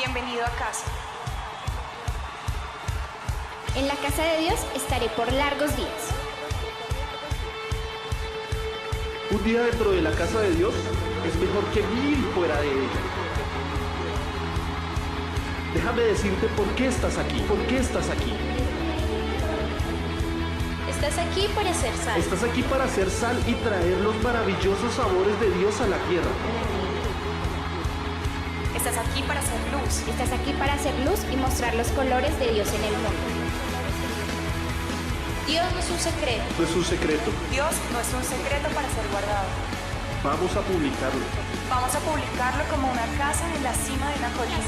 Bienvenido a casa. En la casa de Dios estaré por largos días. Un día dentro de la casa de Dios es mejor que 1000 fuera de ella. Déjame decirte por qué estás aquí, por qué estás aquí. Estás aquí para hacer sal. Estás aquí para hacer sal y traer los maravillosos sabores de Dios a la tierra. Estás aquí para hacer luz. Estás aquí para hacer luz y mostrar los colores de Dios en el mundo. Dios no es un secreto. No es un secreto. Dios no es un secreto para ser guardado. Vamos a publicarlo. Vamos a publicarlo como una casa en la cima de una colina.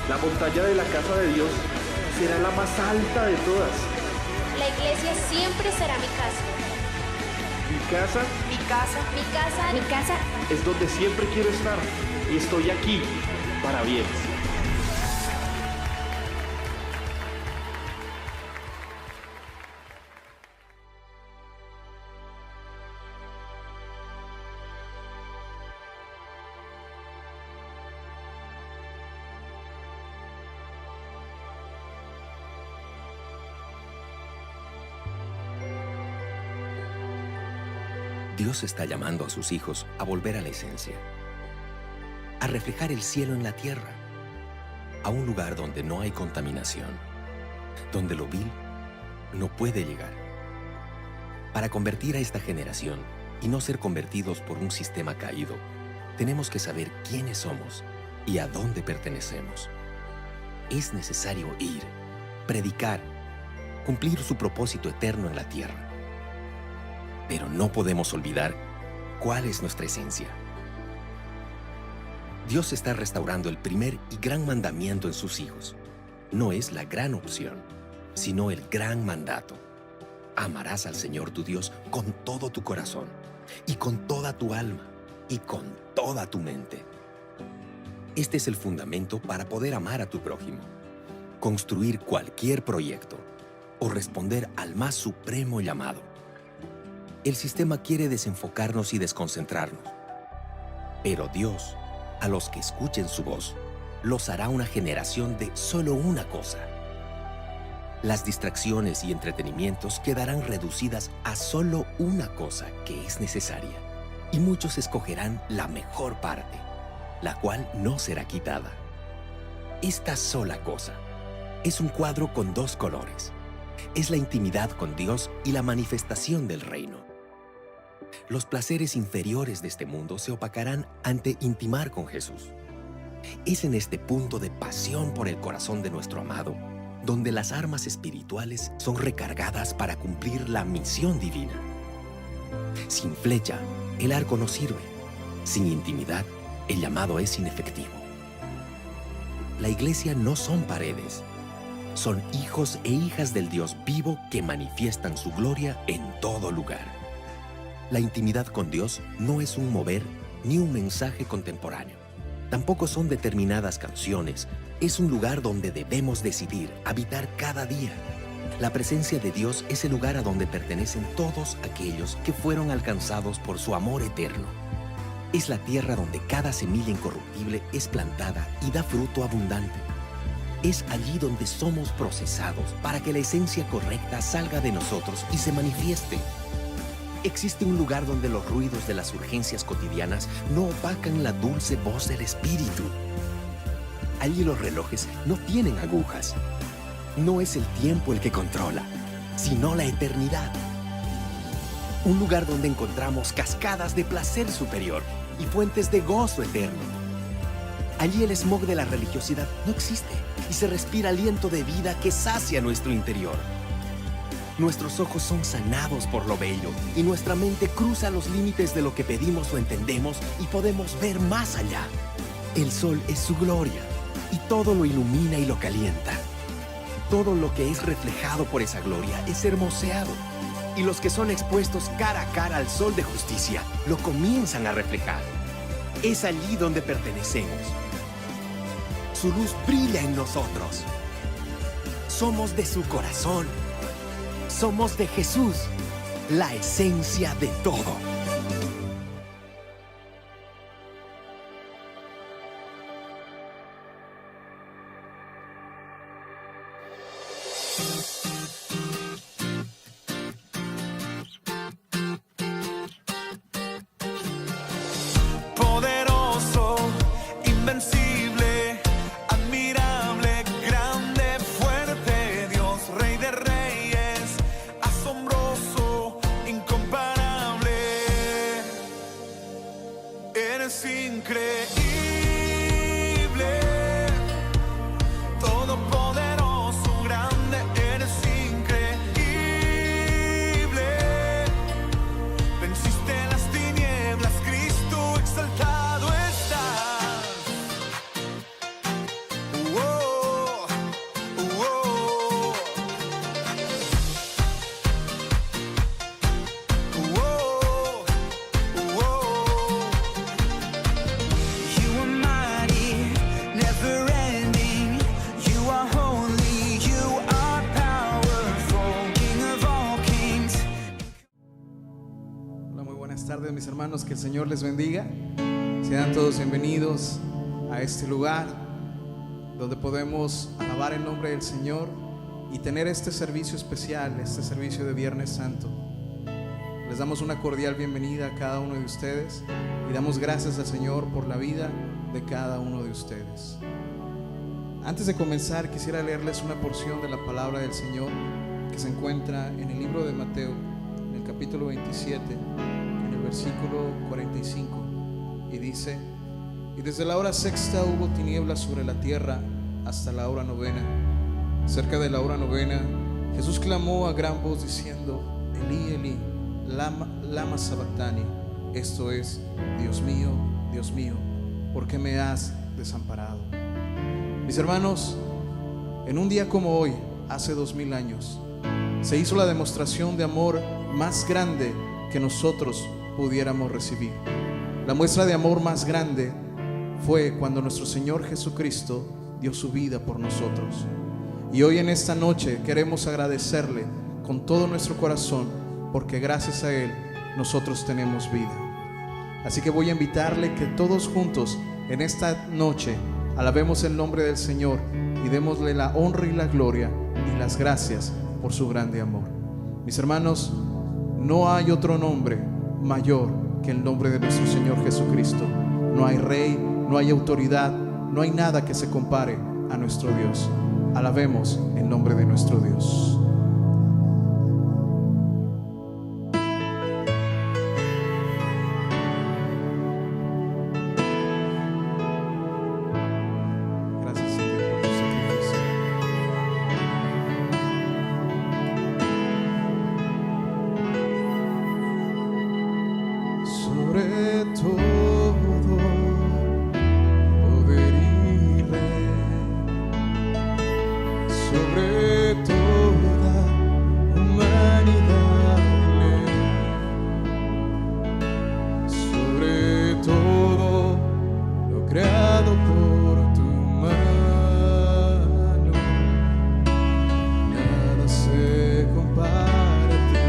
La montaña de la casa de Dios será la más alta de todas. La iglesia siempre será mi casa. Mi casa Mi casa Mi casa, mi casa. es donde siempre quiero estar y estoy aquí para bien. Dios está llamando a sus hijos a volver a la esencia, a reflejar el cielo en la tierra, a un lugar donde no hay contaminación, donde lo vil no puede llegar. Para convertir a esta generación y no ser convertidos por un sistema caído, tenemos que saber quiénes somos y a dónde pertenecemos. Es necesario ir, predicar, cumplir su propósito eterno en la tierra. Pero no podemos olvidar cuál es nuestra esencia. Dios está restaurando el primer y gran mandamiento en sus hijos. No es la gran opción, sino el gran mandato. Amarás al Señor tu Dios con todo tu corazón, y con toda tu alma, y con toda tu mente. Este es el fundamento para poder amar a tu prójimo, construir cualquier proyecto o responder al más supremo llamado. El sistema quiere desenfocarnos y desconcentrarnos. Pero Dios, a los que escuchen su voz, los hará una generación de solo una cosa. Las distracciones y entretenimientos quedarán reducidas a solo una cosa que es necesaria. Y muchos escogerán la mejor parte, la cual no será quitada. Esta sola cosa es un cuadro con 2 colores. Es la intimidad con Dios y la manifestación del reino. Los placeres inferiores de este mundo se opacarán ante intimar con Jesús. Es en este punto de pasión por el corazón de nuestro amado, donde las armas espirituales son recargadas para cumplir la misión divina. Sin flecha, el arco no sirve. Sin intimidad, el llamado es inefectivo. La iglesia no son paredes. Son hijos e hijas del Dios vivo que manifiestan su gloria en todo lugar. La intimidad con Dios no es un mover ni un mensaje contemporáneo. Tampoco son determinadas canciones. Es un lugar donde debemos decidir habitar cada día. La presencia de Dios es el lugar a donde pertenecen todos aquellos que fueron alcanzados por su amor eterno. Es la tierra donde cada semilla incorruptible es plantada y da fruto abundante. Es allí donde somos procesados para que la esencia correcta salga de nosotros y se manifieste. Existe un lugar donde los ruidos de las urgencias cotidianas no opacan la dulce voz del Espíritu. Allí los relojes no tienen agujas. No es el tiempo el que controla, sino la eternidad. Un lugar donde encontramos cascadas de placer superior y fuentes de gozo eterno. Allí el smog de la religiosidad no existe y se respira aliento de vida que sacia nuestro interior. Nuestros ojos son sanados por lo bello y nuestra mente cruza los límites de lo que pedimos o entendemos y podemos ver más allá. El sol es su gloria y todo lo ilumina y lo calienta. Todo lo que es reflejado por esa gloria es hermoseado y los que son expuestos cara a cara al sol de justicia lo comienzan a reflejar. Es allí donde pertenecemos. Su luz brilla en nosotros. Somos de su corazón. Somos de Jesús, la esencia de todo. Eres increíble, todopoderoso, grande, eres increíble. Venciste las tinieblas, Cristo exaltado estás. Oh, oh, oh, oh. You are mighty, never ending. You are holy, you are powerful, King of all kings. Hola, muy buenas tardes mis hermanos, que el Señor les bendiga. Sean todos bienvenidos a este lugar donde podemos alabar el nombre del Señor y tener este servicio especial, este servicio de Viernes Santo. Les damos una cordial bienvenida a cada uno de ustedes y damos gracias al Señor por la vida de cada uno de ustedes. Antes de comenzar, quisiera leerles una porción de la palabra del Señor que se encuentra en el libro de Mateo, en el capítulo 27, en el versículo 45, y dice: y desde la hora sexta hubo tinieblas sobre la tierra hasta la hora novena. Cerca de la hora novena, Jesús clamó a gran voz diciendo: Elí, Elí, lama sabactani. Esto es: Dios mío, ¿por qué me has desamparado? Mis hermanos, en un día como hoy, hace 2000 años, se hizo la demostración de amor más grande que nosotros pudiéramos recibir. La muestra de amor más grande fue cuando nuestro Señor Jesucristo dio su vida por nosotros. Y hoy en esta noche queremos agradecerle con todo nuestro corazón, porque gracias a Él nosotros tenemos vida. Así que voy a invitarle que todos juntos en esta noche alabemos el nombre del Señor y démosle la honra y la gloria y las gracias por su grande amor. Mis hermanos, no hay otro nombre mayor que el nombre de nuestro Señor Jesucristo. No hay rey, no hay autoridad, no hay nada que se compare a nuestro Dios. Alabemos el nombre de nuestro Dios. Gracias, Señor, por tu sacrificio. Sobre todo poder y rey, sobre toda humanidad, sobre todo lo creado por tu mano, nada se compara a ti,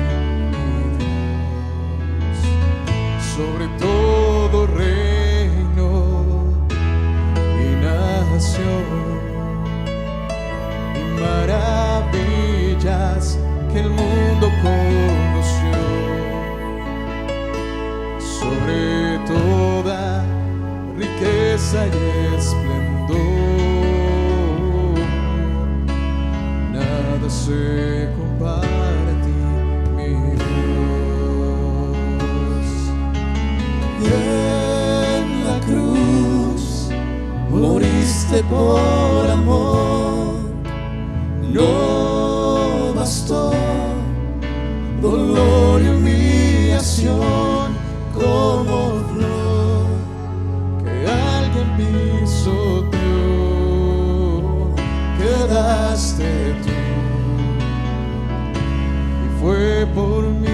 mi Dios. Sobre todo reino y nación y maravillas que el mundo conoció, sobre toda riqueza y esplendor, nada se compara a ti, mi Dios. En la cruz moriste por amor, no bastó dolor y humillación como flor que alguien pisoteó, quedaste tú y fue por mí.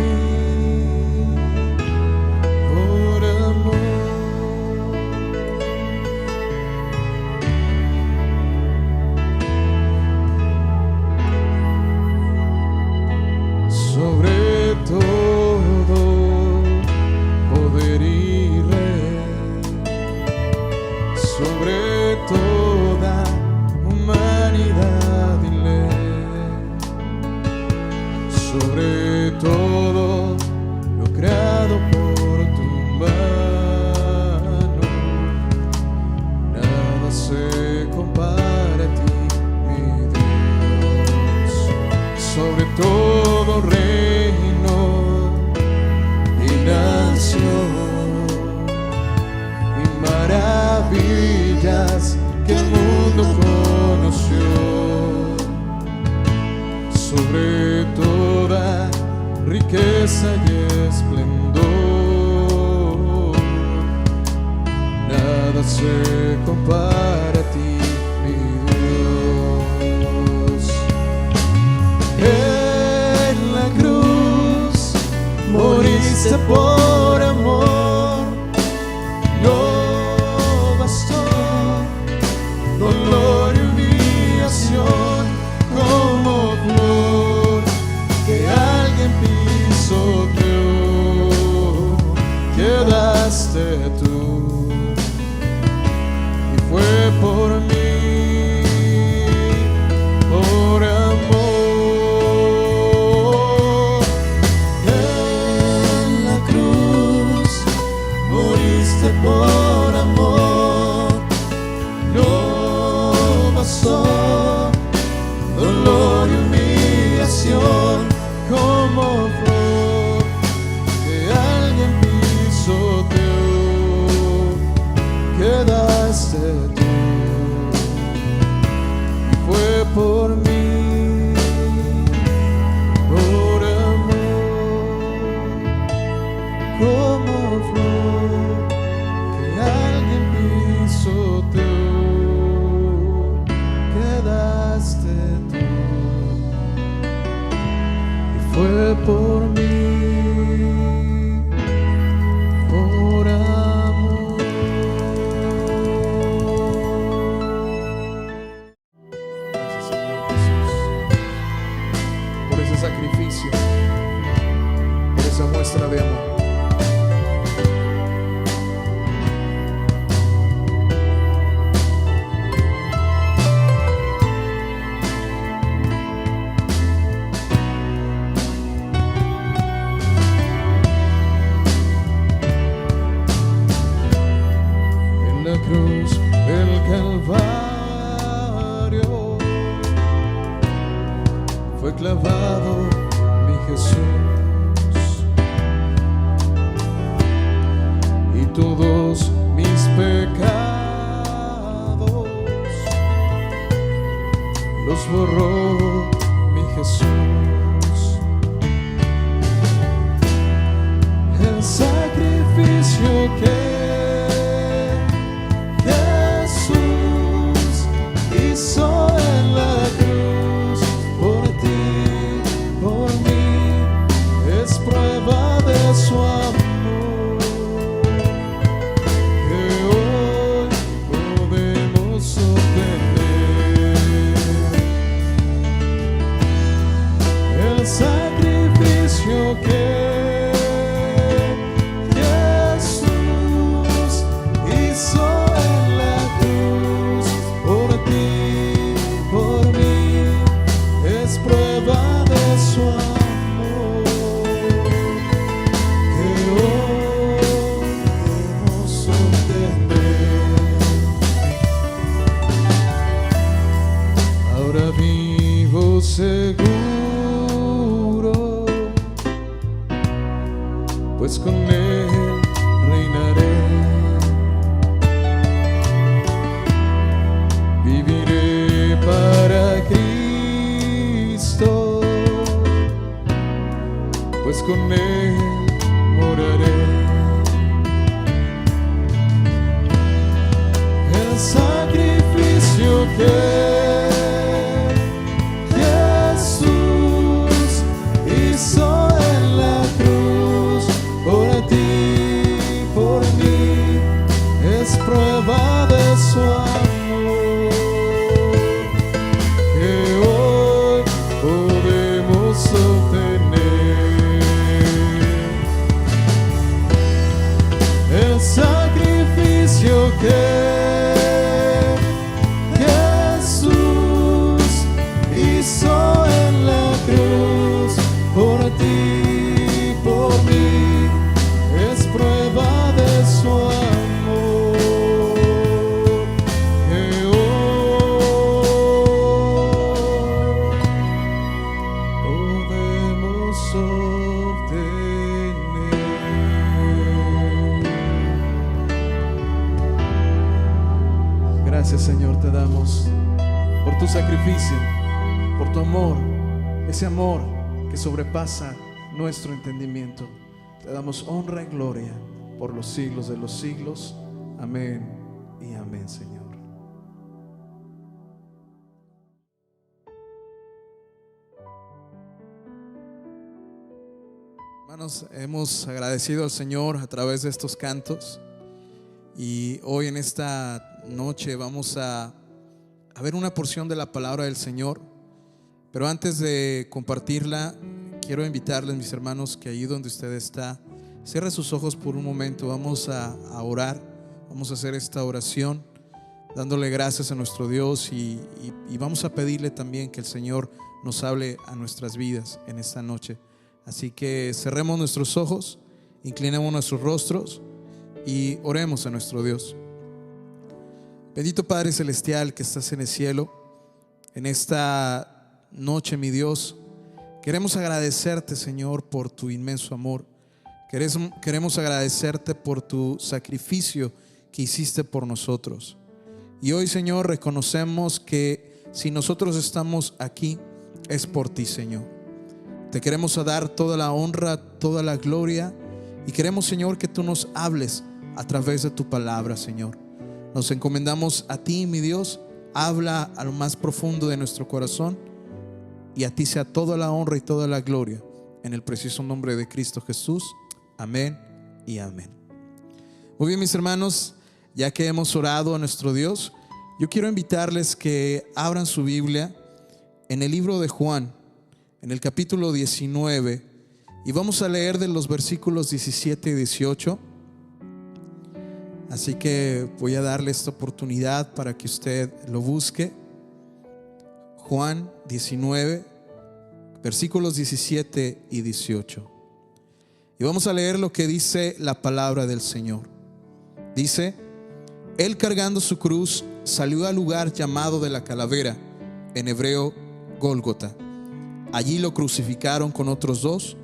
Sobre todo poder y rey, sobre toda humanidad y ley, sobre todo lo creado por tu mano, nada se compara a ti, mi Dios. Sobre todo reino y nación riqueza y esplendor, nada se compara a ti, mi Dios. En la cruz moriste por amor, no bastó dolor y humillación como flor que alguien pisoteó, quedaste tú y fue por mí, por amor. En la cruz moriste por amor, no bastó dolor y humillación como flor que alguien pisoteó, quedaste tú y fue por mí, por amor, como flor que alguien pisoteó, quedaste tú y fue por mí, por amor. Gracias, Señor Jesús, por ese sacrificio, por esa muestra de amor. En la cruz del Calvario fue clavado mi Jesús, y todos mis pecados los borró mi Jesús. El sacrificio que Jesús hizo en la cruz por ti, por mí, es prueba de su amor que hoy podemos obtener. El sacrificio que Jesús hizo en la cruz por ti, por mí, es prueba de su amor que hoy podemos obtener. Ahora vivo seguro, pues con Él reinaré. Viviré para Cristo, pues con Él moraré. El sacrificio que Jesús hizo en la cruz por ti, por mí, es prueba de su amor que hoy podemos obtener. El sacrificio que Jesús hizo en la cruz por ti, por mí, es prueba de su amor que hoy podemos obtener. Gracias, Señor, te damos por tu sacrificio, por tu amor, ese amor que sobrepasa nuestro entendimiento. Te damos honra y gloria por los siglos de los siglos. Amén y amén, Señor. Hermanos, hemos agradecido al Señor a través de estos cantos, y hoy en esta noche vamos a ver una porción de la palabra del Señor. Pero antes de compartirla, quiero invitarles, mis hermanos, que ahí donde usted está, cierre sus ojos por un momento. Vamos a orar, vamos a hacer esta oración dándole gracias a nuestro Dios, y vamos a pedirle también que el Señor nos hable a nuestras vidas en esta noche. Así que cerremos nuestros ojos, inclinemos nuestros rostros y oremos a nuestro Dios. Bendito Padre Celestial que estás en el cielo, en esta noche, mi Dios, queremos agradecerte, Señor, por tu inmenso amor. Queremos agradecerte por tu sacrificio que hiciste por nosotros. Y hoy, Señor, reconocemos que si nosotros estamos aquí es por ti, Señor. Te queremos dar toda la honra, toda la gloria, y queremos, Señor, que tú nos hables a través de tu palabra, Señor. Nos encomendamos a ti, mi Dios. Habla a lo más profundo de nuestro corazón, y a ti sea toda la honra y toda la gloria, en el preciso nombre de Cristo Jesús. Amén y amén. Muy bien, mis hermanos, ya que hemos orado a nuestro Dios, yo quiero invitarles que abran su Biblia en el libro de Juan, en el capítulo 19, y vamos a leer de los versículos 17 y 18. Así que voy a darle esta oportunidad para que usted lo busque. Juan 19, versículos 17 y 18. Y vamos a leer lo que dice la palabra del Señor. Dice: Él, cargando su cruz, salió al lugar llamado de la calavera, en hebreo Gólgota. Allí lo crucificaron con otros dos,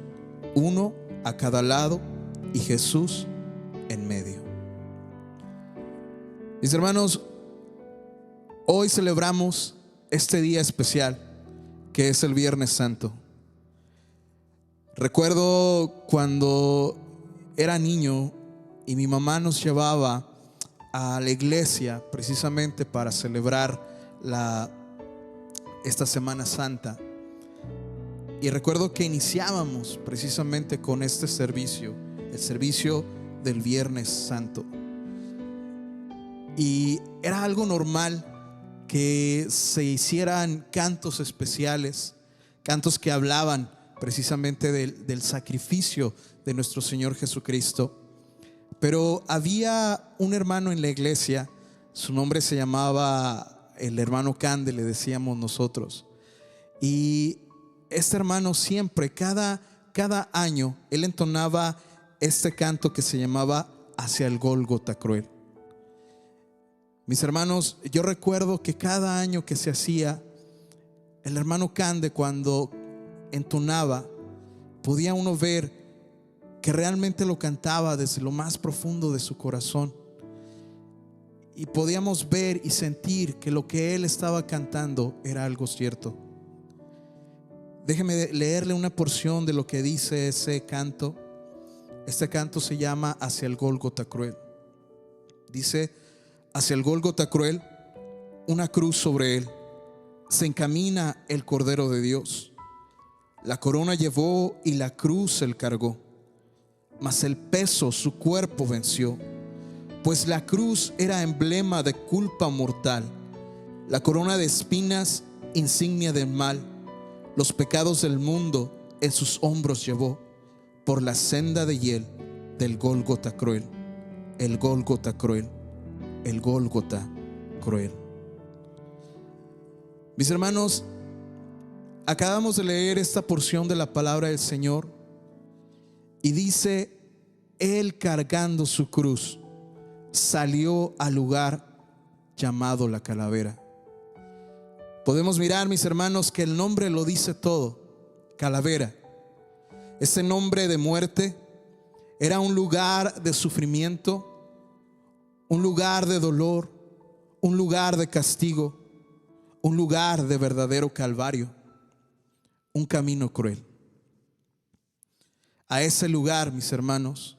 uno a cada lado y Jesús en medio. Mis hermanos, hoy celebramos este día especial que es el Viernes Santo. Recuerdo cuando era niño y mi mamá nos llevaba a la iglesia precisamente para celebrar esta Semana Santa. Y recuerdo que iniciábamos precisamente con este servicio, el servicio del Viernes Santo. Y era algo normal que se hicieran cantos especiales, cantos que hablaban precisamente del sacrificio de nuestro Señor Jesucristo. Pero había un hermano en la iglesia, su nombre se llamaba el hermano Cande, le decíamos nosotros. Y este hermano siempre, cada año, él entonaba este canto que se llamaba Hacia el Gólgota Cruel. Mis hermanos, yo recuerdo que cada año que se hacía, el hermano Cande, cuando entonaba, podía uno ver que realmente lo cantaba desde lo más profundo de su corazón. Y podíamos ver y sentir que lo que él estaba cantando era algo cierto. Déjeme leerle una porción de lo que dice ese canto. Este canto se llama Hacia el Gólgota Cruel. Dice: hacia el Gólgota cruel, una cruz sobre él, se encamina el Cordero de Dios. La corona llevó y la cruz él cargó, mas el peso su cuerpo venció, pues la cruz era emblema de culpa mortal, la corona de espinas, insignia del mal. Los pecados del mundo en sus hombros llevó, por la senda de hiel del Gólgota cruel, el Gólgota cruel, el Gólgota cruel. Mis hermanos, acabamos de leer esta porción de la palabra del Señor y dice: Él, cargando su cruz, salió al lugar llamado la calavera. Podemos mirar, mis hermanos, que el nombre lo dice todo. Calavera. Ese nombre de muerte era un lugar de sufrimiento, un lugar de dolor, un lugar de castigo, un lugar de verdadero calvario, un camino cruel. A ese lugar, mis hermanos,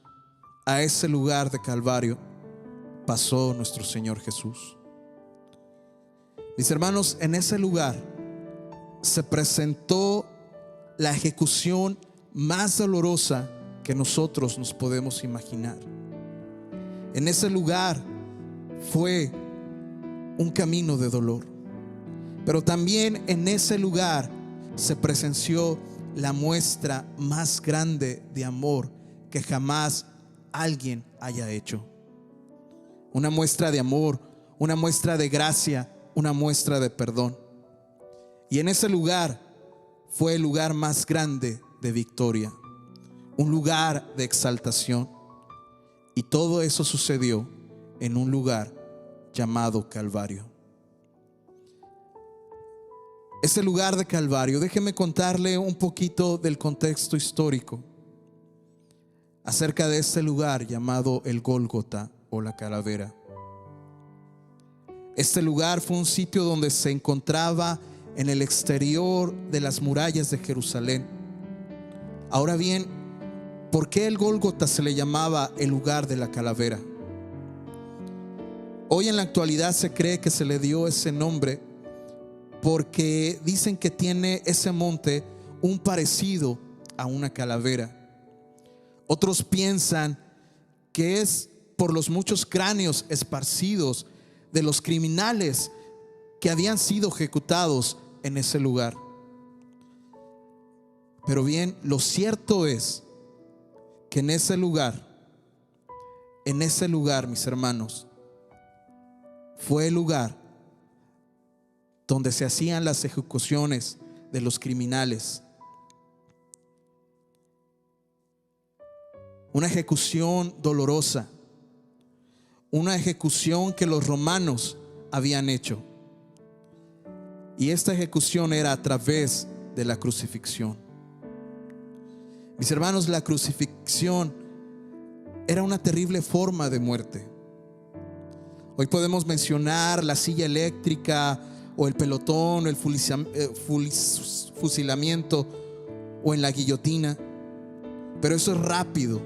a ese lugar de Calvario pasó nuestro Señor Jesús. Mis hermanos, en ese lugar se presentó la ejecución más dolorosa que nosotros nos podemos imaginar. En ese lugar fue un camino de dolor, pero también en ese lugar se presenció la muestra más grande de amor que jamás alguien haya hecho. Una muestra de amor, una muestra de gracia, una muestra de perdón. Y en ese lugar fue el lugar más grande de victoria, un lugar de exaltación. Y todo eso sucedió en un lugar llamado Calvario. Ese lugar de Calvario, déjeme contarle un poquito del contexto histórico acerca de este lugar llamado el Gólgota o la calavera. Este lugar fue un sitio donde se encontraba en el exterior de las murallas de Jerusalén. Ahora bien, ¿por qué el Gólgota se le llamaba el lugar de la calavera? Hoy en la actualidad se cree que se le dio ese nombre porque dicen que tiene ese monte un parecido a una calavera. Otros piensan que es por los muchos cráneos esparcidos de los criminales que habían sido ejecutados en ese lugar. Pero bien, lo cierto es que en ese lugar, mis hermanos, fue el lugar donde se hacían las ejecuciones de los criminales. Una ejecución dolorosa, una ejecución que los romanos habían hecho. Y esta ejecución era a través de la crucifixión. Mis hermanos, la crucifixión era una terrible forma de muerte. Hoy podemos mencionar la silla eléctrica o el pelotón o el fusilamiento o en la guillotina, pero eso es rápido.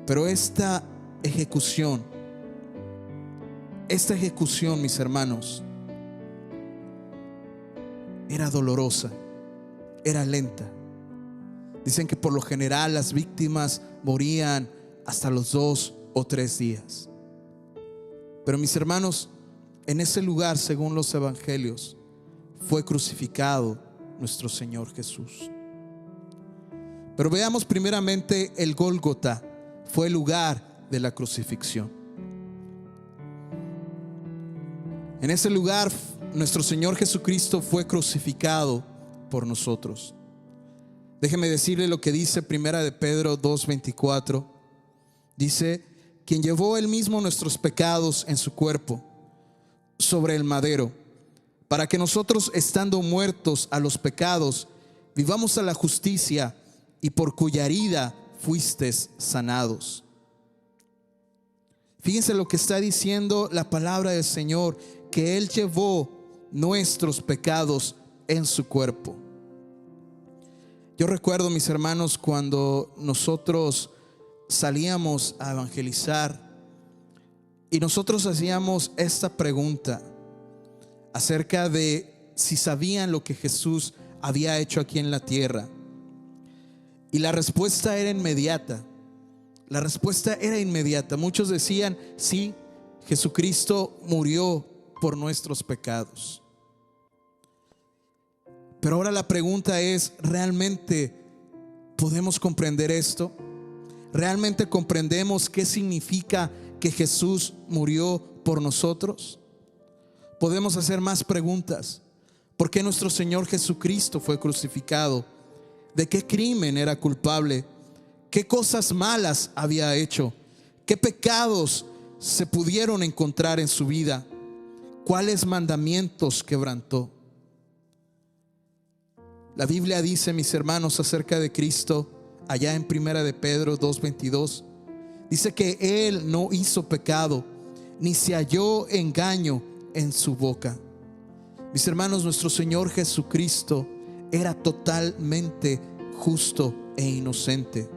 Pero esta ejecución, mis hermanos, era dolorosa, era lenta. Dicen que por lo general las víctimas morían hasta los 2 o 3 días. Pero mis hermanos, en ese lugar, según los evangelios, fue crucificado nuestro Señor Jesús. Pero veamos primeramente el Gólgota. Fue el lugar de la crucifixión. En ese lugar nuestro Señor Jesucristo fue crucificado por nosotros. Déjeme decirle lo que dice Primera de Pedro 2:24. Dice: quien llevó él mismo nuestros pecados en su cuerpo sobre el madero, para que nosotros, estando muertos a los pecados, vivamos a la justicia, y por cuya herida fuisteis sanados. Fíjense lo que está diciendo la palabra del Señor, que Él llevó nuestros pecados en su cuerpo. Yo recuerdo, mis hermanos, cuando nosotros salíamos a evangelizar y nosotros hacíamos esta pregunta acerca de si sabían lo que Jesús había hecho aquí en la tierra. Y la respuesta era inmediata. La respuesta era inmediata. Muchos decían: sí, Jesucristo murió por nuestros pecados. Pero ahora la pregunta es: ¿realmente podemos comprender esto? ¿Realmente comprendemos qué significa que Jesús murió por nosotros? Podemos hacer más preguntas. ¿Por qué nuestro Señor Jesucristo fue crucificado? ¿De qué crimen era culpable? ¿Qué cosas malas había hecho? ¿Qué pecados se pudieron encontrar en su vida? ¿Cuáles mandamientos quebrantó? La Biblia dice, mis hermanos, acerca de Cristo, allá en Primera de Pedro 2:22, dice que Él no hizo pecado, ni se halló engaño en su boca. Mis hermanos, nuestro Señor Jesucristo era totalmente justo e inocente.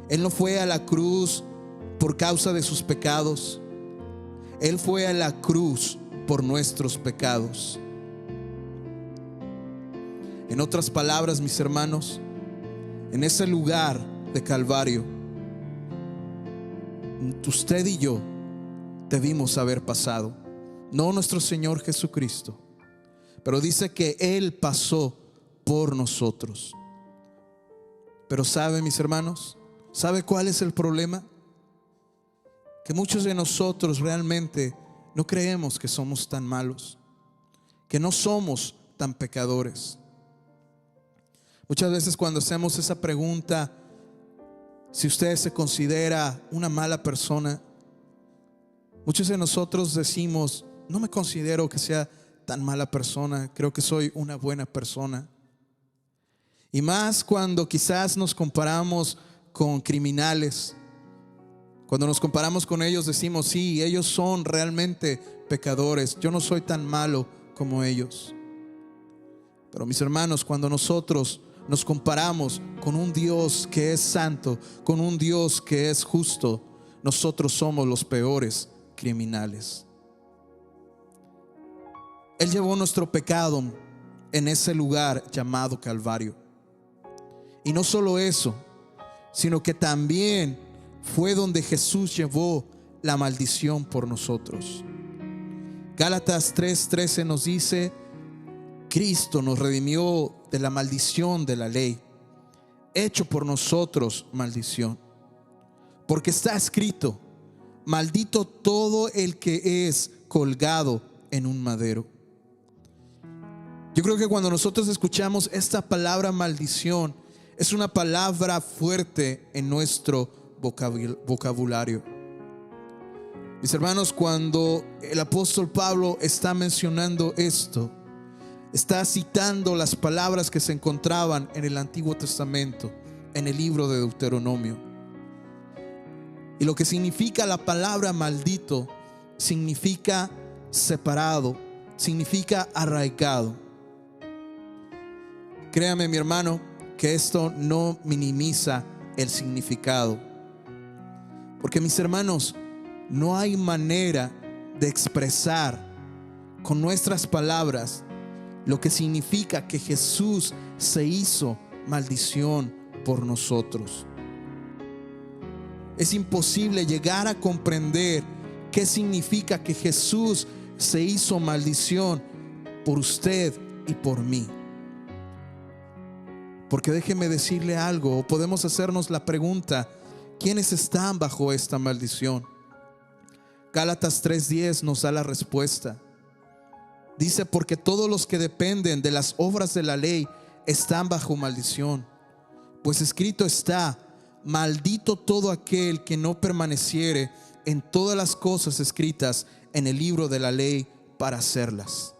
Él no fue a la cruz por causa de sus pecados. Él fue a la cruz por nuestros pecados. En otras palabras, mis hermanos, en ese lugar de Calvario, usted y yo debimos haber pasado. No nuestro Señor Jesucristo, pero dice que Él pasó por nosotros. Pero ¿sabe, mis hermanos? ¿Sabe cuál es el problema? Que muchos de nosotros realmente no creemos que somos tan malos, que no somos tan pecadores. Muchas veces cuando hacemos esa pregunta, si usted se considera una mala persona, muchos de nosotros decimos: no me considero que sea tan mala persona, creo que soy una buena persona. Y más cuando quizás nos comparamos con criminales. Cuando nos comparamos con ellos decimos: sí, ellos son realmente pecadores, yo no soy tan malo como ellos. Pero mis hermanos, cuando nosotros nos comparamos con un Dios que es santo, con un Dios que es justo, nosotros somos los peores criminales. Él llevó nuestro pecado en ese lugar llamado Calvario. Y no solo eso, sino que también fue donde Jesús llevó la maldición por nosotros. Gálatas 3:13 nos dice: Cristo nos redimió de la maldición de la ley, hecho por nosotros maldición. Porque está escrito: maldito todo el que es colgado en un madero. Yo creo que cuando nosotros escuchamos esta palabra maldición, es una palabra fuerte en nuestro vocabulario. Mis hermanos, cuando el apóstol Pablo está mencionando esto, está citando las palabras que se encontraban en el Antiguo Testamento, en el libro de Deuteronomio. Y lo que significa la palabra maldito significa separado, significa arraigado. Créame, mi hermano, que esto no minimiza el significado. Porque, mis hermanos, no hay manera de expresar con nuestras palabras lo que significa que Jesús se hizo maldición por nosotros. Es imposible llegar a comprender qué significa que Jesús se hizo maldición por usted y por mí. Porque déjeme decirle algo, o podemos hacernos la pregunta: ¿quiénes están bajo esta maldición? Gálatas 3:10 nos da la respuesta. Dice: porque todos los que dependen de las obras de la ley están bajo maldición. Pues escrito está: maldito todo aquel que no permaneciere en todas las cosas escritas en el libro de la ley para hacerlas.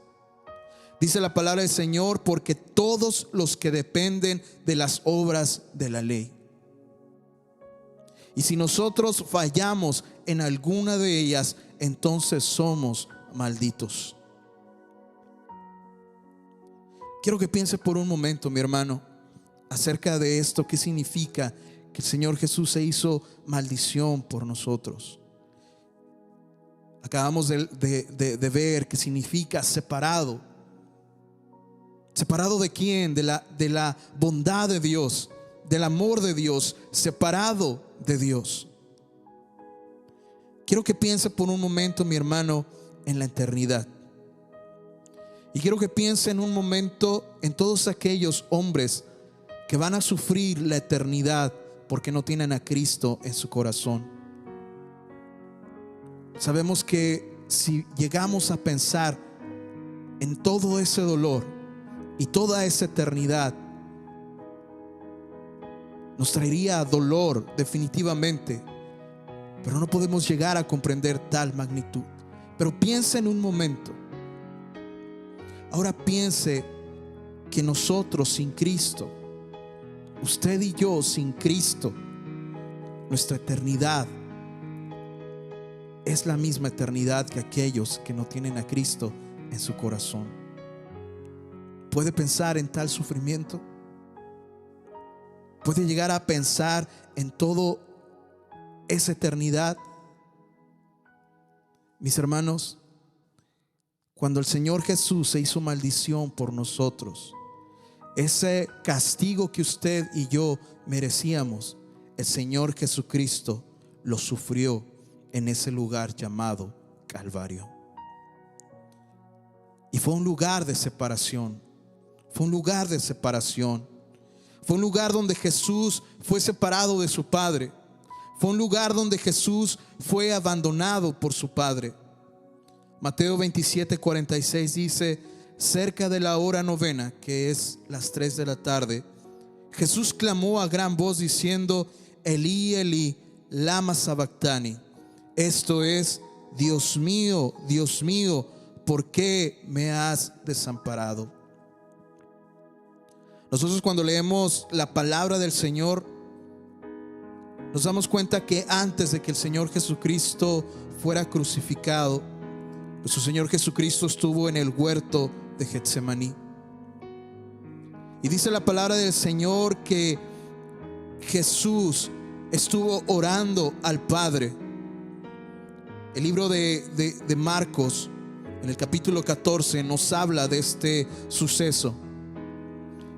Dice la palabra del Señor: porque todos los que dependen de las obras de la ley. Y si nosotros fallamos en alguna de ellas, entonces somos malditos. Quiero que piense por un momento, mi hermano, acerca de esto. ¿Qué significa que el Señor Jesús se hizo maldición por nosotros? Acabamos de ver que significa separado. ¿Separado de quién? De la bondad de Dios, del amor de Dios, separado de Dios. Quiero que piense por un momento, mi hermano, en la eternidad. Y quiero que piense en un momento en todos aquellos hombres que van a sufrir la eternidad porque no tienen a Cristo en su corazón. Sabemos que si llegamos a pensar en todo ese dolor y toda esa eternidad, nos traería dolor definitivamente, pero no podemos llegar a comprender tal magnitud. Pero piense en un momento. Ahora piense que nosotros sin Cristo, usted y yo sin Cristo, nuestra eternidad es la misma eternidad que aquellos que no tienen a Cristo en su corazón. ¿Puede pensar en tal sufrimiento? puede llegar a pensar en toda esa eternidad. Mis hermanos, cuando el Señor Jesús se hizo maldición por nosotros, ese castigo que usted y yo merecíamos, el Señor Jesucristo lo sufrió en ese lugar llamado Calvario. Y fue un lugar de separación. Fue un lugar de separación. Fue un lugar donde Jesús fue separado de su Padre. Fue un lugar donde Jesús fue abandonado por su Padre. Mateo 27:46 dice: cerca de la hora novena, que es las 3 de la tarde, Jesús clamó a gran voz diciendo: Elí, Elí, lama sabactani. Esto es: Dios mío, ¿por qué me has desamparado? Nosotros, cuando leemos la palabra del Señor, nos damos cuenta que antes de que el Señor Jesucristo fuera crucificado, nuestro Señor Jesucristo estuvo en el huerto de Getsemaní. Y dice la palabra del Señor que Jesús estuvo orando al Padre. El libro de Marcos, en el capítulo 14, nos habla de este suceso.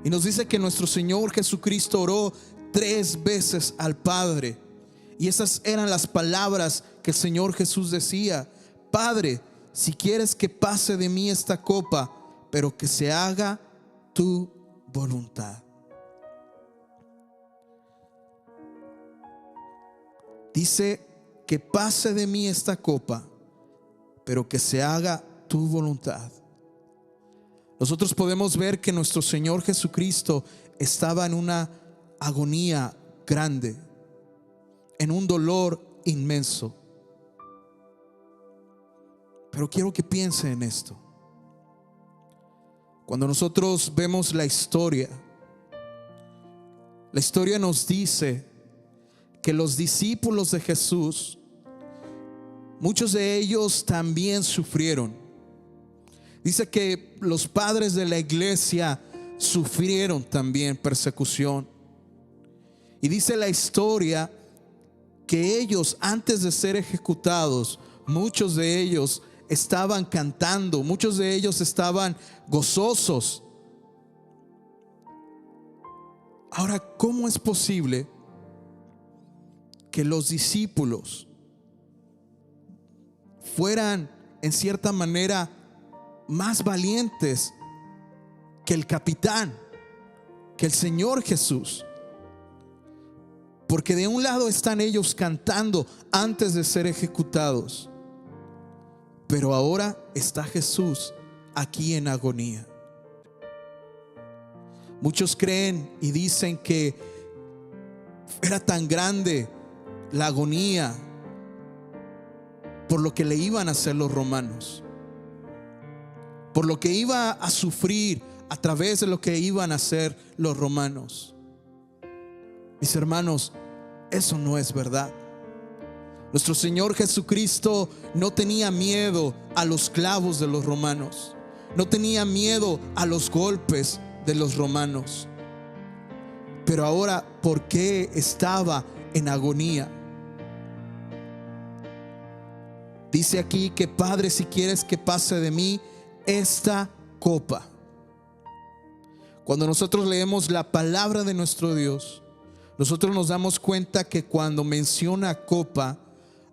Y nos dice que nuestro Señor Jesucristo oró 3 veces al Padre. Y esas eran las palabras que el Señor Jesús decía: Padre, si quieres que pase de mí esta copa, pero que se haga tu voluntad. Dice que pase de mí esta copa, pero que se haga tu voluntad. Nosotros podemos ver que nuestro Señor Jesucristo estaba en una agonía grande, en un dolor inmenso. Pero quiero que piensen en esto. Cuando nosotros vemos la historia nos dice que los discípulos de Jesús, muchos de ellos también sufrieron. Dice que los padres de la iglesia sufrieron también persecución. Y dice la historia que ellos, antes de ser ejecutados, muchos de ellos estaban cantando, muchos de ellos estaban gozosos. Ahora, ¿cómo es posible que los discípulos fueran en cierta manera más valientes que el capitán, que el Señor Jesús? Porque de un lado están ellos cantando antes de ser ejecutados, pero ahora está Jesús aquí en agonía. Muchos creen y dicen que era tan grande la agonía por lo que le iban a hacer los romanos, por lo que iba a sufrir a través de lo que iban a hacer los romanos. Mis hermanos, eso no es verdad. Nuestro Señor Jesucristo no tenía miedo a los clavos de los romanos, no tenía miedo a los golpes de los romanos. Pero ahora, ¿por qué estaba en agonía? Dice aquí que: Padre, si quieres que pase de mí esta copa. Cuando nosotros leemos la palabra de nuestro Dios, nosotros nos damos cuenta que cuando menciona copa,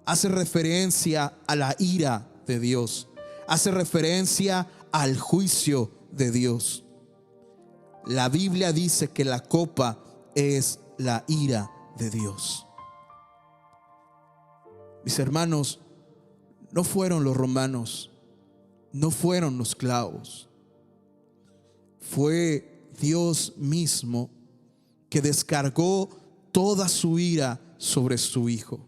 hace referencia a la ira de Dios, hace referencia al juicio de Dios. La Biblia dice que la copa es la ira de Dios. Mis hermanos, no fueron los romanos, no fueron los clavos, fue Dios mismo que descargó toda su ira sobre su Hijo.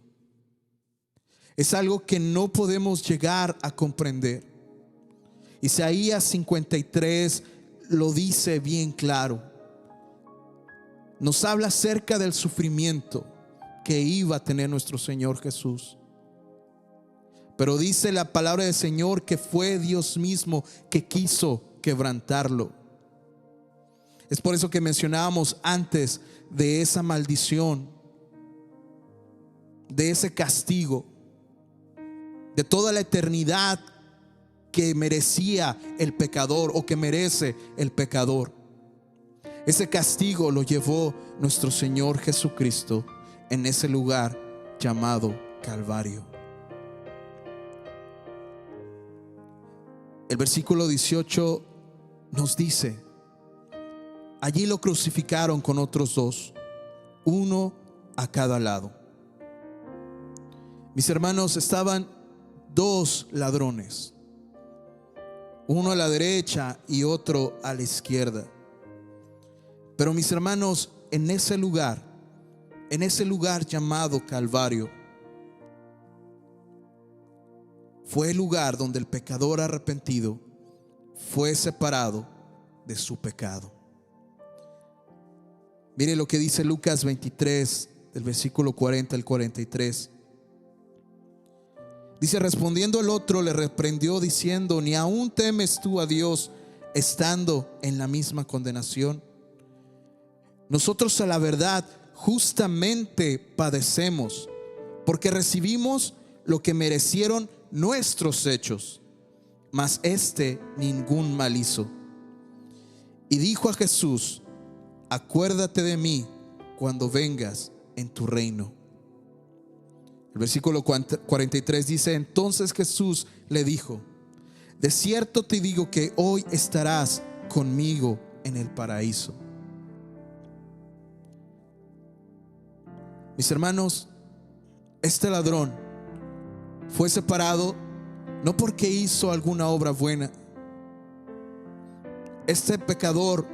Es algo que no podemos llegar a comprender. Isaías 53 lo dice bien claro. Nos habla acerca del sufrimiento que iba a tener nuestro Señor Jesús. Pero dice la palabra del Señor que fue Dios mismo que quiso quebrantarlo. Es por eso que mencionábamos antes de esa maldición, de ese castigo, de toda la eternidad que merecía el pecador o que merece el pecador. Ese castigo lo llevó nuestro Señor Jesucristo en ese lugar llamado Calvario. El versículo 18 nos dice: allí lo crucificaron con otros dos, uno a cada lado. Mis hermanos, estaban dos ladrones, uno a la derecha y otro a la izquierda. Pero mis hermanos, en ese lugar llamado Calvario, fue el lugar donde el pecador arrepentido fue separado de su pecado. Mire lo que dice Lucas 23, del versículo 40 al 43. Dice: respondiendo el otro le reprendió diciendo: ¿ni aún temes tú a Dios estando en la misma condenación? Nosotros a la verdad justamente padecemos, porque recibimos lo que merecieron nuestros hechos, mas este ningún mal hizo. Y dijo a Jesús: acuérdate de mí cuando vengas en tu reino. El versículo 43 dice: entonces Jesús le dijo: de cierto te digo que hoy estarás conmigo en el paraíso. Mis hermanos, este ladrón fue separado no porque hizo alguna obra buena. Este pecador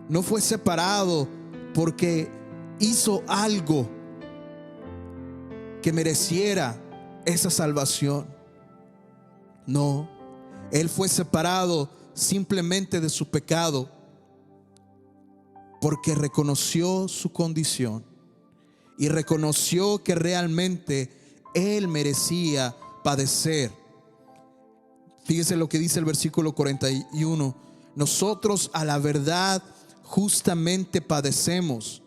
no fue separado porque hizo algo que mereciera esa salvación. No, él fue separado simplemente de su pecado porque reconoció su condición y reconoció que realmente él merecía padecer. Fíjese lo que dice el versículo 41: nosotros a la verdad justamente padecemos,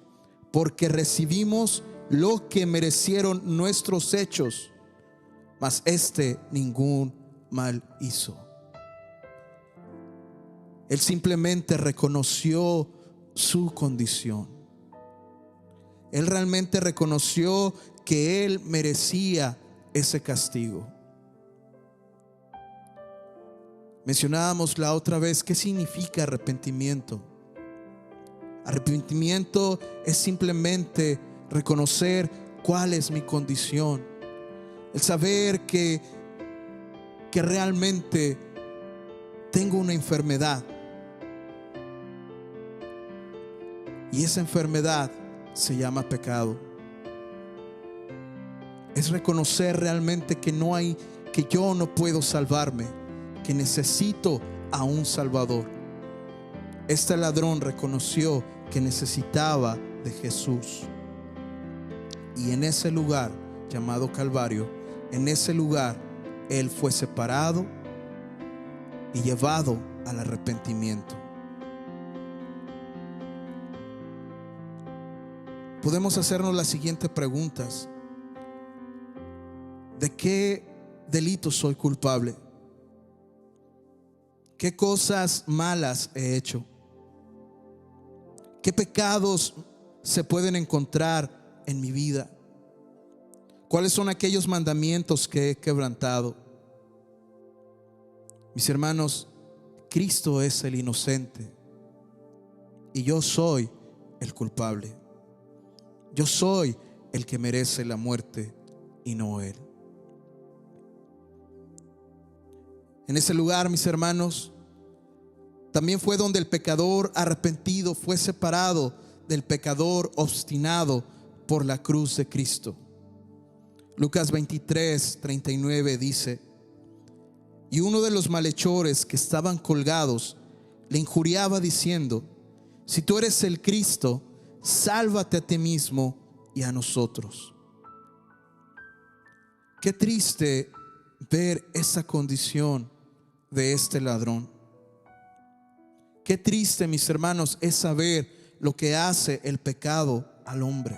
porque recibimos lo que merecieron nuestros hechos, mas este ningún mal hizo. Él simplemente reconoció su condición. Él realmente reconoció que él merecía ese castigo. Mencionábamos la otra vez qué significa arrepentimiento. Arrepentimiento es simplemente reconocer cuál es mi condición, el saber que realmente tengo una enfermedad, y esa enfermedad se llama pecado. Es reconocer realmente que yo no puedo salvarme, que necesito a un Salvador. Este ladrón reconoció que necesitaba de Jesús. Y en ese lugar llamado Calvario, en ese lugar él fue separado y llevado al arrepentimiento. Podemos hacernos las siguientes preguntas: ¿de qué delito soy culpable? ¿Qué cosas malas he hecho? ¿Qué pecados se pueden encontrar en mi vida? ¿Cuáles son aquellos mandamientos que he quebrantado? Mis hermanos, Cristo es el inocente y yo soy el culpable. Yo soy el que merece la muerte y no él. En ese lugar, mis hermanos, también fue donde el pecador arrepentido fue separado del pecador obstinado por la cruz de Cristo. Lucas 23:39 dice: y uno de los malhechores que estaban colgados le injuriaba diciendo: si tú eres el Cristo, sálvate a ti mismo y a nosotros. Qué triste ver esa condición de este ladrón. Qué triste, mis hermanos, es saber lo que hace el pecado al hombre.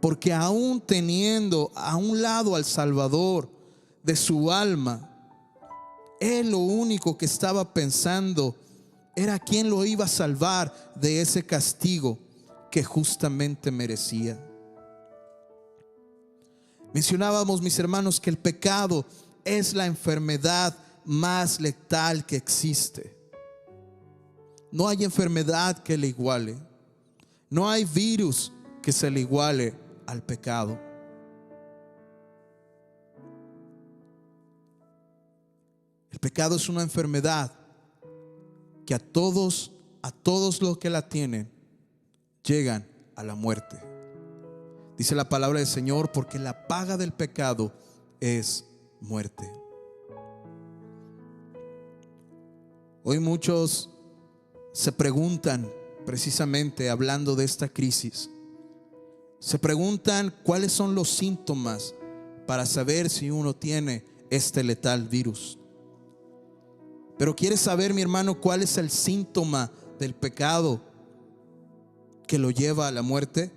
Porque aún teniendo a un lado al Salvador de su alma, él lo único que estaba pensando era quién lo iba a salvar de ese castigo que justamente merecía. Mencionábamos, mis hermanos, que el pecado es la enfermedad más letal que existe. No hay enfermedad que le iguale. No hay virus que se le iguale al pecado. El pecado es una enfermedad que a todos los que la tienen llegan a la muerte. Dice la palabra del Señor, porque la paga del pecado es muerte. Hoy muchos se preguntan, precisamente hablando de esta crisis, se preguntan cuáles son los síntomas para saber si uno tiene este letal virus. Pero ¿quieres saber, mi hermano, cuál es el síntoma del pecado que lo lleva a la muerte?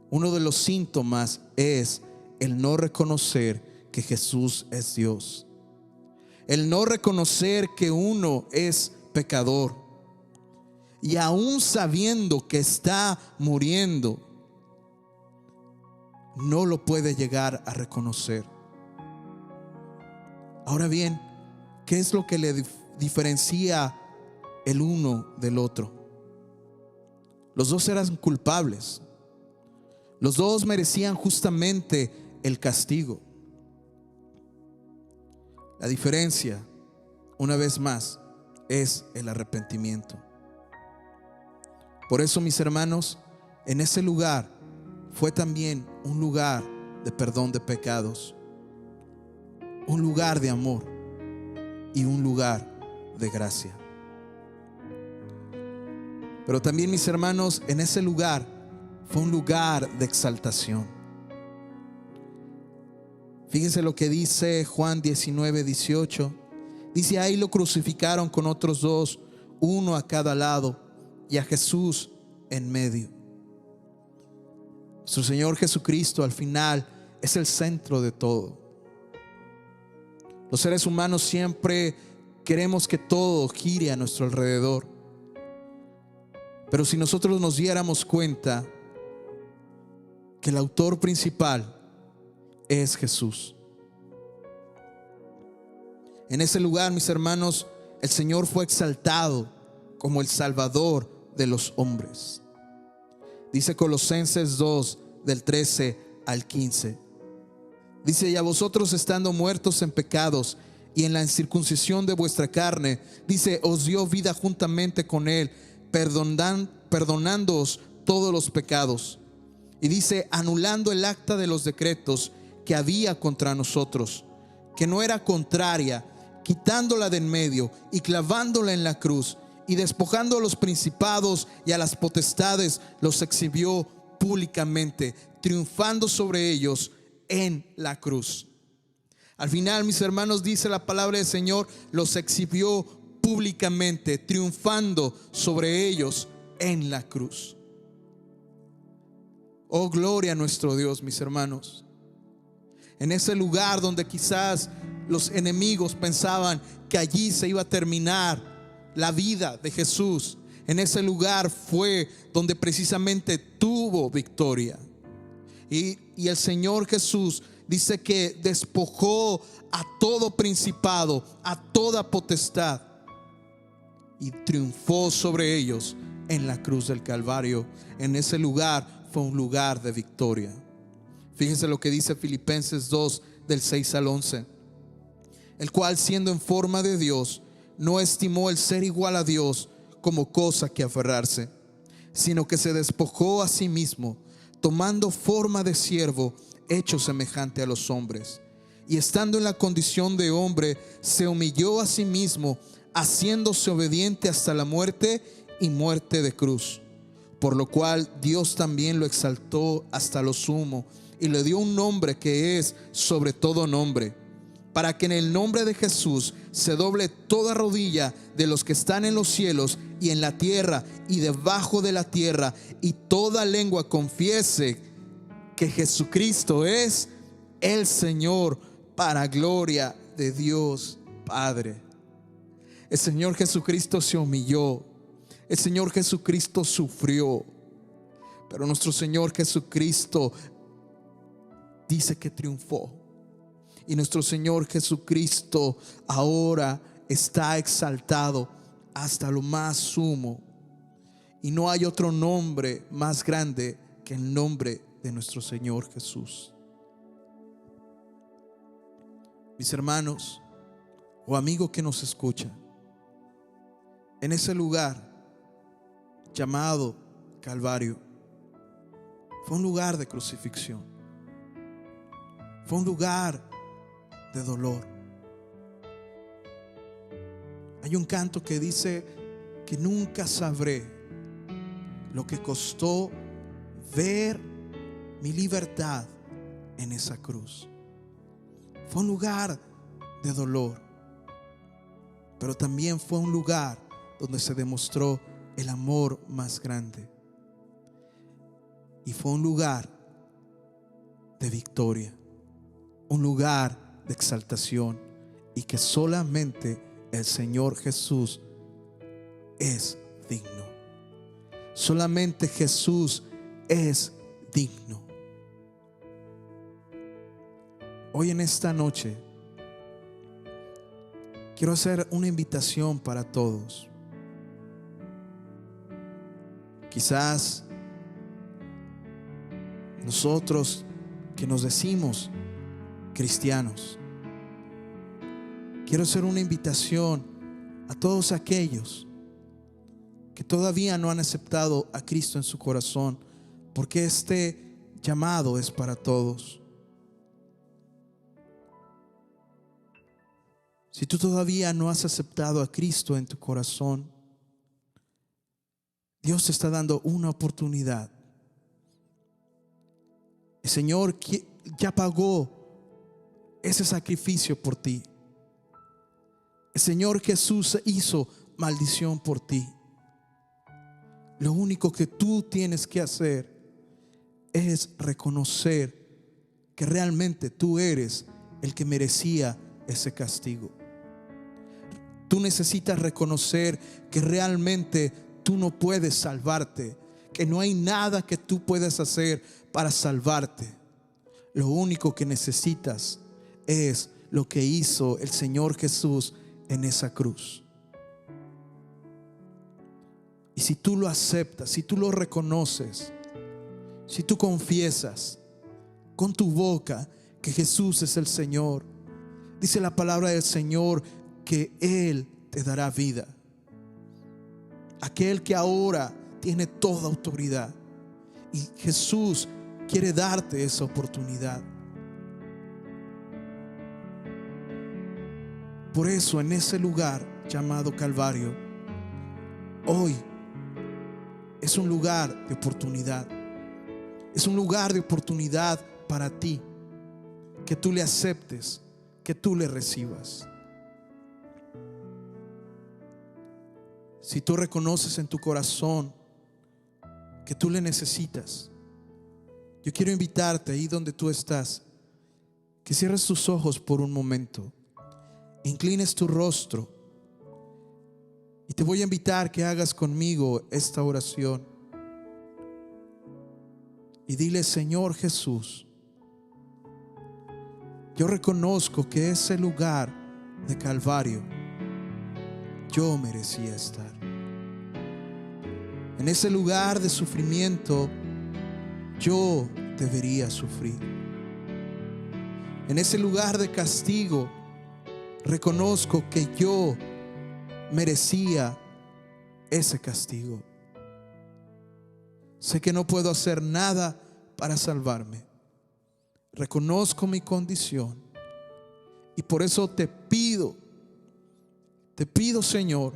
Uno de los síntomas es el no reconocer que Jesús es Dios. El no reconocer que uno es pecador. Y aún sabiendo que está muriendo, no lo puede llegar a reconocer. Ahora bien, ¿qué es lo que le diferencia el uno del otro? Los dos eran culpables. Los dos merecían justamente el castigo. La diferencia, una vez más, es el arrepentimiento. Por eso, mis hermanos, en ese lugar fue también un lugar de perdón de pecados, un lugar de amor y un lugar de gracia. Pero también, mis hermanos, en ese lugar fue un lugar de exaltación. Fíjense lo que dice Juan 19:18. Dice: ahí lo crucificaron con otros dos, uno a cada lado, y a Jesús en medio. Nuestro Señor Jesucristo al final es el centro de todo. Los seres humanos siempre queremos que todo gire a nuestro alrededor. Pero si nosotros nos diéramos cuenta que el autor principal es Jesús. En ese lugar, mis hermanos, el Señor fue exaltado como el Salvador de los hombres. Dice Colosenses 2, del 13 al 15. Dice: y a vosotros, estando muertos en pecados y en la incircuncisión de vuestra carne, dice, os dio vida juntamente con Él, perdonándoos todos los pecados. Y dice: anulando el acta de los decretos que había contra nosotros, que no era contraria, quitándola de en medio y clavándola en la cruz. Y despojando a los principados y a las potestades, los exhibió públicamente, triunfando sobre ellos en la cruz. Al final, mis hermanos, dice la palabra del Señor, los exhibió públicamente, triunfando sobre ellos en la cruz. Oh, gloria a nuestro Dios, mis hermanos. En ese lugar donde quizás los enemigos pensaban que allí se iba a terminar la vida de Jesús, en ese lugar fue donde precisamente tuvo victoria. Y el Señor Jesús dice que despojó a todo principado, a toda potestad, y triunfó sobre ellos en la cruz del Calvario. En ese lugar fue un lugar de victoria. Fíjense lo que dice Filipenses 2, del 6 al 11. El cual, siendo en forma de Dios, no estimó el ser igual a Dios como cosa que aferrarse, sino que se despojó a sí mismo, tomando forma de siervo, hecho semejante a los hombres. Y estando en la condición de hombre, se humilló a sí mismo, haciéndose obediente hasta la muerte y muerte de cruz. Por lo cual Dios también lo exaltó hasta lo sumo y le dio un nombre que es sobre todo nombre, para que en el nombre de Jesús se doble toda rodilla de los que están en los cielos y en la tierra y debajo de la tierra, y toda lengua confiese que Jesucristo es el Señor, para gloria de Dios Padre. El Señor Jesucristo se humilló, el Señor Jesucristo sufrió, pero nuestro Señor Jesucristo dice que triunfó. Y nuestro Señor Jesucristo ahora está exaltado hasta lo más sumo. Y no hay otro nombre más grande que el nombre de nuestro Señor Jesús. Mis hermanos o amigo que nos escucha, en ese lugar llamado Calvario, fue un lugar de crucifixión, fue un lugar de dolor. Hay un canto que dice que nunca sabré lo que costó ver mi libertad en esa cruz. Fue un lugar de dolor, pero también fue un lugar donde se demostró el amor más grande, y fue un lugar de victoria, un lugar de exaltación, y que solamente el Señor Jesús es digno. Solamente Jesús es digno. Hoy en esta noche quiero hacer una invitación para todos. Quizás nosotros que nos decimos cristianos, quiero hacer una invitación a todos aquellos que todavía no han aceptado a Cristo en su corazón, porque este llamado es para todos. Si tú todavía no has aceptado a Cristo en tu corazón, Dios te está dando una oportunidad. El Señor ya pagó ese sacrificio por ti. El Señor Jesús hizo maldición por ti. Lo único que tú tienes que hacer es reconocer que realmente tú eres el que merecía ese castigo. Tú necesitas reconocer que realmente tú no puedes salvarte, que no hay nada que tú puedas hacer para salvarte. Lo único que necesitas es lo que hizo el Señor Jesús en esa cruz. Y si tú lo aceptas, si tú lo reconoces, si tú confiesas con tu boca que Jesús es el Señor, dice la palabra del Señor que Él te dará vida. Aquel que ahora tiene toda autoridad, y Jesús quiere darte esa oportunidad. Por eso en ese lugar llamado Calvario, hoy es un lugar de oportunidad. Es un lugar de oportunidad para ti, que tú le aceptes, que tú le recibas. Si tú reconoces en tu corazón que tú le necesitas, yo quiero invitarte ahí donde tú estás, que cierres tus ojos por un momento, inclines tu rostro, y te voy a invitar que hagas conmigo esta oración. Y dile: Señor Jesús, yo reconozco que ese lugar de Calvario yo merecía estar. En ese lugar de sufrimiento yo debería sufrir. En ese lugar de castigo reconozco que yo merecía ese castigo. Sé que no puedo hacer nada para salvarme. Reconozco mi condición, y por eso te pido, Señor,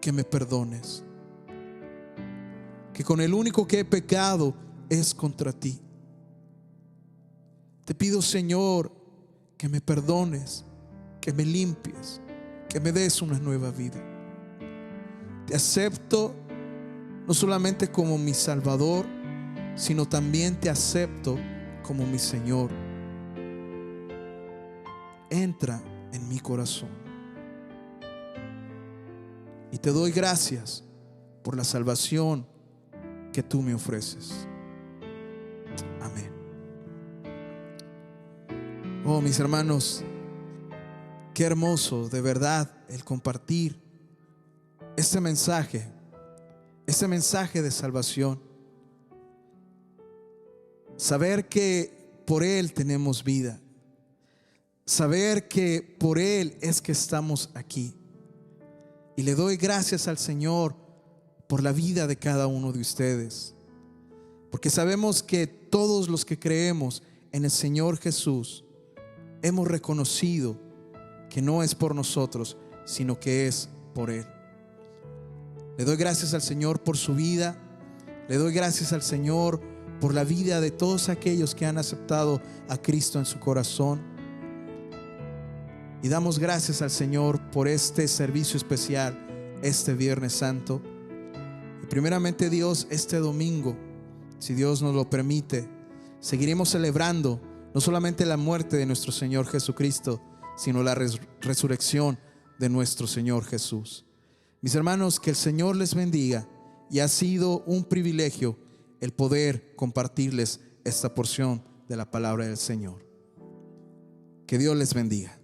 que me perdones. Que con el único que he pecado es contra ti. Te pido, Señor, que me perdones, que me limpies, que me des una nueva vida. Te acepto no solamente como mi Salvador, sino también te acepto como mi Señor. Entra en mi corazón. Y te doy gracias por la salvación que tú me ofreces. Amén. Oh, mis hermanos, qué hermoso de verdad el compartir este mensaje de salvación. Saber que por Él tenemos vida. Saber que por Él es que estamos aquí. Y le doy gracias al Señor por la vida de cada uno de ustedes. Porque sabemos que todos los que creemos en el Señor Jesús hemos reconocido que no es por nosotros, sino que es por Él. Le doy gracias al Señor por su vida. Le doy gracias al Señor por la vida de todos aquellos que han aceptado a Cristo en su corazón. Y damos gracias al Señor por este servicio especial, este Viernes Santo. Y primeramente, Dios, este domingo, si Dios nos lo permite, seguiremos celebrando no solamente la muerte de nuestro Señor Jesucristo, sino la resurrección de nuestro Señor Jesús. Mis hermanos, que el Señor les bendiga, y ha sido un privilegio el poder compartirles esta porción de la palabra del Señor. Que Dios les bendiga.